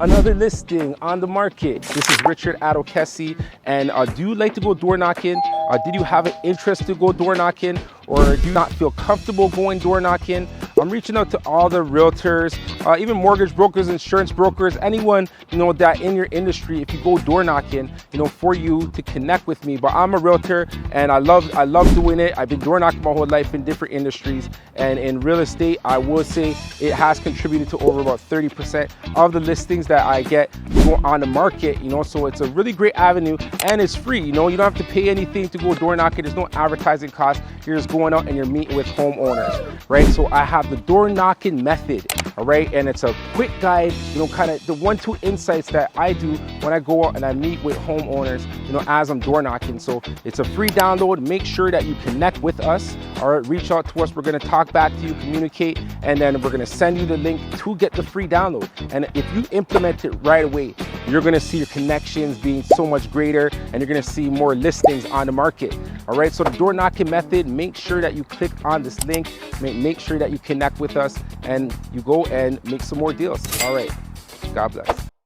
Another listing on the market. This is Richard Addo-Kessie. And do you like to go door knocking? Did you have an interest to go door knocking? Or do you not feel comfortable going door knocking? I'm reaching out to all the realtors, even mortgage brokers, insurance brokers, anyone that in your industry, if you go door knocking, for you to connect with me. But I'm a realtor and I love doing it. I've been door knocking my whole life in different industries, and in real estate, I will say it has contributed to over about 30% of the listings that I get on the market. So it's a really great avenue, and it's free. You don't have to pay anything to go door knocking. There's no advertising cost. You're just going out and you're meeting with homeowners, right? So I have the door knocking method, all right? And it's a quick guide, kind of the 1-2 insights that I do when I go out and I meet with homeowners, as I'm door knocking. So it's a free download. Make sure that you connect with us, all right? Reach out to us. We're gonna talk back to you, communicate, and then we're gonna send you the link to get the free download. And if you implement it right away, you're gonna see your connections being so much greater, and you're gonna see more listings on the market, all right? So the door knocking method, make sure that you click on this link, make sure that you connect with us, and you go and make some more deals. All right, God bless.